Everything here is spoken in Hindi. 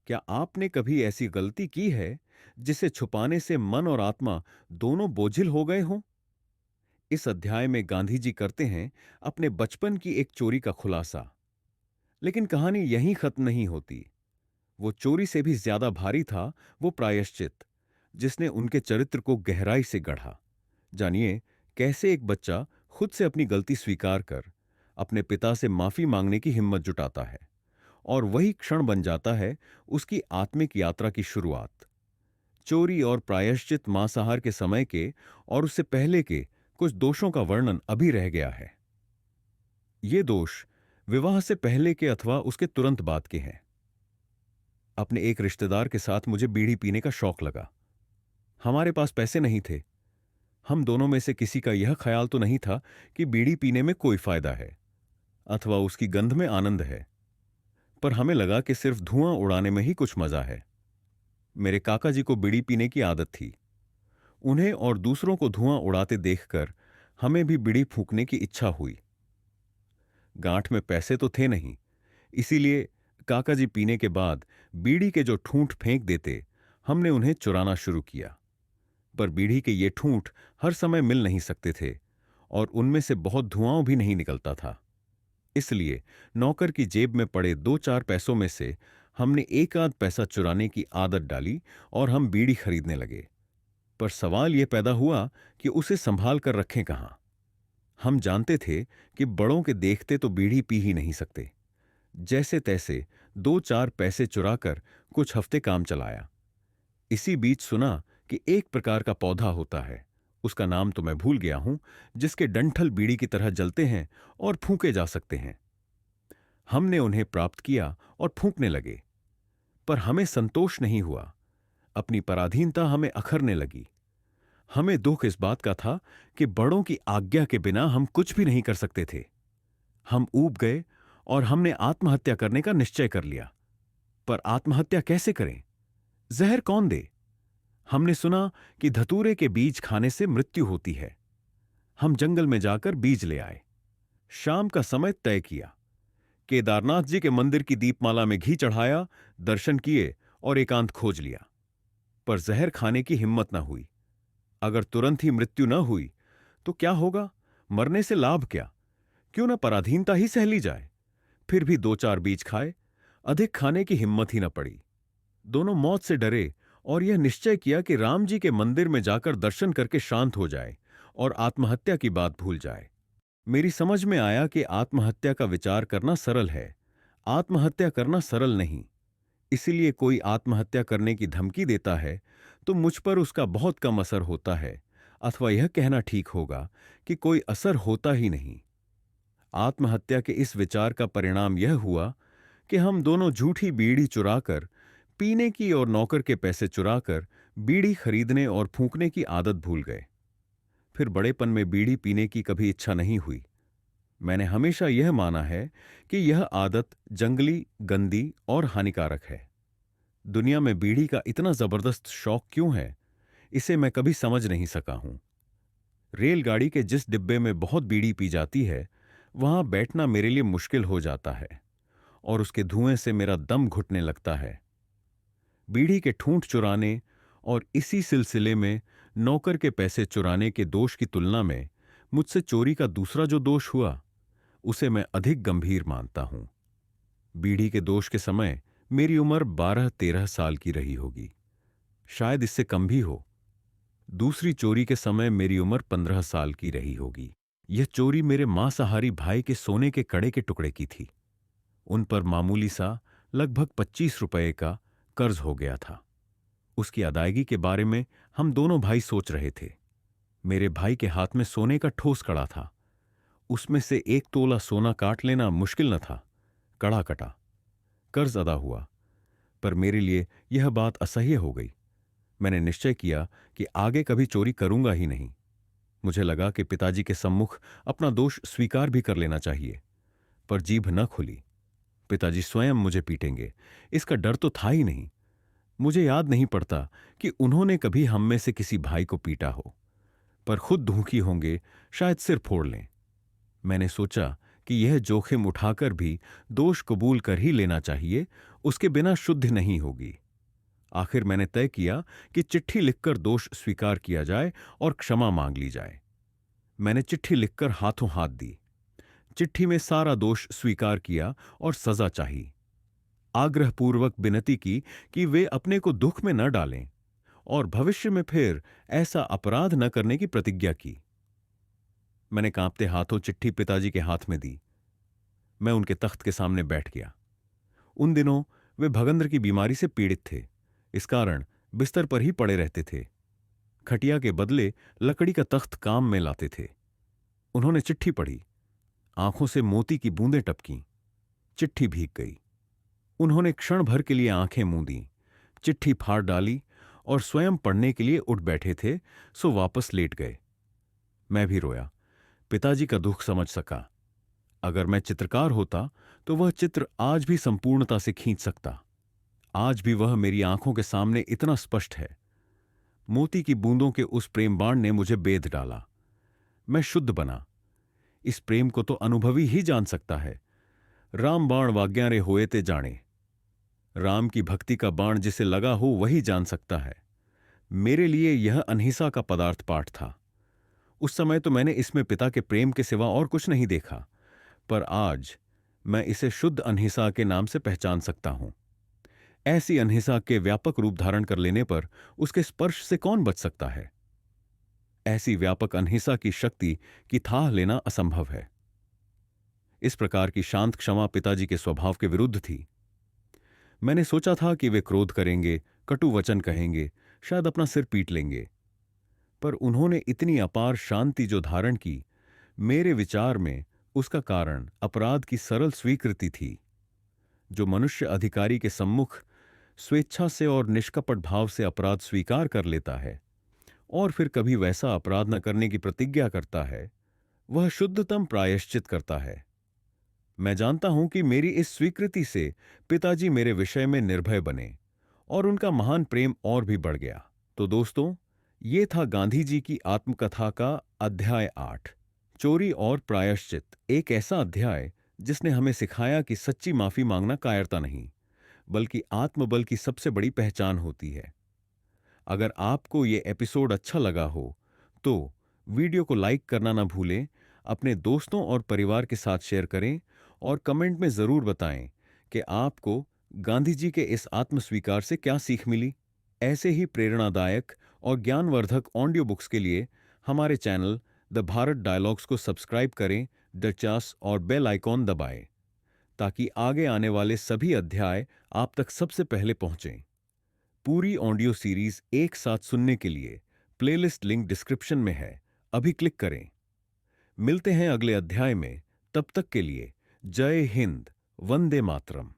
क्या आपने कभी ऐसी गलती की है जिसे छुपाने से मन और आत्मा दोनों बोझिल हो गए हों? इस अध्याय में गांधी जी करते हैं अपने बचपन की एक चोरी का खुलासा। लेकिन कहानी यहीं खत्म नहीं होती। वो चोरी से भी ज्यादा भारी था वो प्रायश्चित, जिसने उनके चरित्र को गहराई से गढ़ा। जानिए कैसे एक बच्चा खुद से अपनी गलती स्वीकार कर अपने पिता से माफी मांगने की हिम्मत जुटाता है, और वही क्षण बन जाता है उसकी आत्मिक यात्रा की शुरुआत। चोरी और प्रायश्चित मांसाहार के समय के और उससे पहले के कुछ दोषों का वर्णन अभी रह गया है। ये दोष विवाह से पहले के अथवा उसके तुरंत बाद के हैं। अपने एक रिश्तेदार के साथ मुझे बीड़ी पीने का शौक लगा। हमारे पास पैसे नहीं थे। हम दोनों में से किसी का यह ख्याल तो नहीं था कि बीड़ी पीने में कोई फायदा है अथवा उसकी गंध में आनंद है, पर हमें लगा कि सिर्फ धुआं उड़ाने में ही कुछ मजा है। मेरे काका जी को बीड़ी पीने की आदत थी। उन्हें और दूसरों को धुआं उड़ाते देखकर हमें भी बीड़ी फूंकने की इच्छा हुई। गांठ में पैसे तो थे नहीं, इसीलिए काका जी पीने के बाद बीड़ी के जो ठूंठ फेंक देते, हमने उन्हें चुराना शुरू किया। पर बीड़ी के ये ठूंठ हर समय मिल नहीं सकते थे और उनमें से बहुत धुआं भी नहीं निकलता था। इसलिए नौकर की जेब में पड़े 2-4 पैसों में से हमने एक आध पैसा चुराने की आदत डाली और हम बीड़ी खरीदने लगे। पर सवाल यह पैदा हुआ कि उसे संभाल कर रखें कहां। हम जानते थे कि बड़ों के देखते तो बीड़ी पी ही नहीं सकते। जैसे तैसे 2-4 पैसे चुराकर कुछ हफ्ते काम चलाया। इसी बीच सुना कि एक प्रकार का पौधा होता है, उसका नाम तो मैं भूल गया हूं, जिसके डंठल बीड़ी की तरह जलते हैं और फूंके जा सकते हैं। हमने उन्हें प्राप्त किया और फूंकने लगे, पर हमें संतोष नहीं हुआ। अपनी पराधीनता हमें अखरने लगी। हमें दुख इस बात का था कि बड़ों की आज्ञा के बिना हम कुछ भी नहीं कर सकते थे। हम ऊब गए और हमने आत्महत्या करने का निश्चय कर लिया। पर आत्महत्या कैसे करें? जहर कौन दे? हमने सुना कि धतूरे के बीज खाने से मृत्यु होती है। हम जंगल में जाकर बीज ले आए। शाम का समय तय किया। केदारनाथ जी के मंदिर की दीपमाला में घी चढ़ाया, दर्शन किए और एकांत खोज लिया। पर जहर खाने की हिम्मत न हुई। अगर तुरंत ही मृत्यु न हुई तो क्या होगा? मरने से लाभ क्या? क्यों न पराधीनता ही सह ली जाए। फिर भी 2-4 बीज खाए, अधिक खाने की हिम्मत ही न पड़ी। दोनों मौत से डरे और यह निश्चय किया कि राम जी के मंदिर में जाकर दर्शन करके शांत हो जाए और आत्महत्या की बात भूल जाए। मेरी समझ में आया कि आत्महत्या का विचार करना सरल है, आत्महत्या करना सरल नहीं। इसीलिए कोई आत्महत्या करने की धमकी देता है तो मुझ पर उसका बहुत कम असर होता है, अथवा यह कहना ठीक होगा कि कोई असर होता ही नहीं। आत्महत्या के इस विचार का परिणाम यह हुआ कि हम दोनों झूठी बीड़ी चुराकर, पीने की और नौकर के पैसे चुराकर बीड़ी खरीदने और फूंकने की आदत भूल गए। फिर बड़ेपन में बीड़ी पीने की कभी इच्छा नहीं हुई। मैंने हमेशा यह माना है कि यह आदत जंगली, गंदी और हानिकारक है। दुनिया में बीड़ी का इतना जबरदस्त शौक क्यों है, इसे मैं कभी समझ नहीं सका हूं। रेलगाड़ी के जिस डिब्बे में बहुत बीड़ी पी जाती है, वहां बैठना मेरे लिए मुश्किल हो जाता है और उसके धुएं से मेरा दम घुटने लगता है। बीड़ी के ठूंठ चुराने और इसी सिलसिले में नौकर के पैसे चुराने के दोष की तुलना में मुझसे चोरी का दूसरा जो दोष हुआ, उसे मैं अधिक गंभीर मानता हूं। बीड़ी के दोष के समय मेरी उम्र 12-13 साल की रही होगी, शायद इससे कम भी हो। दूसरी चोरी के समय मेरी उम्र 15 साल की रही होगी। यह चोरी मेरे मांसाहारी भाई के सोने के कड़े के टुकड़े की थी। उन पर मामूली सा लगभग 25 रुपए का कर्ज हो गया था। उसकी अदायगी के बारे में हम दोनों भाई सोच रहे थे। मेरे भाई के हाथ में सोने का ठोस कड़ा था। उसमें से 1 तोला सोना काट लेना मुश्किल न था। कड़ा कटा, कर्ज अदा हुआ, पर मेरे लिए यह बात असह्य हो गई। मैंने निश्चय किया कि आगे कभी चोरी करूंगा ही नहीं। मुझे लगा कि पिताजी के सम्मुख अपना दोष स्वीकार भी कर लेना चाहिए, पर जीभ न खुली। पिताजी स्वयं मुझे पीटेंगे, इसका डर तो था ही नहीं। मुझे याद नहीं पड़ता कि उन्होंने कभी हम में से किसी भाई को पीटा हो, पर खुद दुखी होंगे, शायद सिर फोड़ लें। मैंने सोचा कि यह जोखिम उठाकर भी दोष कबूल कर ही लेना चाहिए, उसके बिना शुद्ध नहीं होगी। आखिर मैंने तय किया कि चिट्ठी लिखकर दोष स्वीकार किया जाए और क्षमा मांग ली जाए। मैंने चिट्ठी लिखकर हाथों हाथ दी। चिट्ठी में सारा दोष स्वीकार किया और सजा चाही। आग्रहपूर्वक विनती की कि वे अपने को दुख में न डालें और भविष्य में फिर ऐसा अपराध न करने की प्रतिज्ञा की। मैंने कांपते हाथों चिट्ठी पिताजी के हाथ में दी। मैं उनके तख्त के सामने बैठ गया। उन दिनों वे भगंदर की बीमारी से पीड़ित थे, इस कारण बिस्तर पर ही पड़े रहते थे। खटिया के बदले लकड़ी का तख्त काम में लाते थे। उन्होंने चिट्ठी पढ़ी। आंखों से मोती की बूंदें टपकीं। चिट्ठी भीग गई। उन्होंने क्षण भर के लिए आंखें मूंदी, चिट्ठी फाड़ डाली और स्वयं पढ़ने के लिए उठ बैठे थे, सो वापस लेट गए। मैं भी रोया। पिताजी का दुख समझ सका। अगर मैं चित्रकार होता तो वह चित्र आज भी संपूर्णता से खींच सकता। आज भी वह मेरी आंखों के सामने इतना स्पष्ट है। मोती की बूंदों के उस प्रेम बाण ने मुझे बेध डाला। मैं शुद्ध बना। इस प्रेम को तो अनुभवी ही जान सकता है। राम बाण वाग्यारे होए ते जाने। राम की भक्ति का बाण जिसे लगा हो वही जान सकता है। मेरे लिए यह अनहिसा का पदार्थ पाठ था। उस समय तो मैंने इसमें पिता के प्रेम के सिवा और कुछ नहीं देखा, पर आज मैं इसे शुद्ध अनहिसा के नाम से पहचान सकता हूं। ऐसी अनहिसा के व्यापक रूप धारण कर लेने पर उसके स्पर्श से कौन बच सकता है? ऐसी व्यापक अनहिसा की शक्ति की थाह लेना असंभव है। इस प्रकार की शांत क्षमा पिताजी के स्वभाव के विरुद्ध थी। मैंने सोचा था कि वे क्रोध करेंगे, कटु वचन कहेंगे, शायद अपना सिर पीट लेंगे, पर उन्होंने इतनी अपार शांति जो धारण की, मेरे विचार में उसका कारण अपराध की सरल स्वीकृति थी। जो मनुष्य अधिकारी के सम्मुख स्वेच्छा से और निष्कपट भाव से अपराध स्वीकार कर लेता है और फिर कभी वैसा अपराध न करने की प्रतिज्ञा करता है, वह शुद्धतम प्रायश्चित करता है। मैं जानता हूं कि मेरी इस स्वीकृति से पिताजी मेरे विषय में निर्भय बने और उनका महान प्रेम और भी बढ़ गया। तो दोस्तों, ये था गांधी जी की आत्मकथा का अध्याय 8, चोरी और प्रायश्चित। एक ऐसा अध्याय जिसने हमें सिखाया कि सच्ची माफी मांगना कायरता नहीं, बल्कि आत्मबल की सबसे बड़ी पहचान होती है। अगर आपको ये एपिसोड अच्छा लगा हो तो वीडियो को लाइक करना ना भूलें, अपने दोस्तों और परिवार के साथ शेयर करें और कमेंट में जरूर बताएं कि आपको गांधी जी के इस आत्मस्वीकार से क्या सीख मिली। ऐसे ही प्रेरणादायक और ज्ञानवर्धक ऑडियो बुक्स के लिए हमारे चैनल द भारत डायलॉग्स को सब्सक्राइब करें, दिलचस्प और बेल आइकॉन दबाएं ताकि आगे आने वाले सभी अध्याय आप तक सबसे पहले पहुंचें। पूरी ऑडियो सीरीज एक साथ सुनने के लिए प्लेलिस्ट लिंक डिस्क्रिप्शन में है, अभी क्लिक करें। मिलते हैं अगले अध्याय में। तब तक के लिए जय हिंद, वंदे मातरम।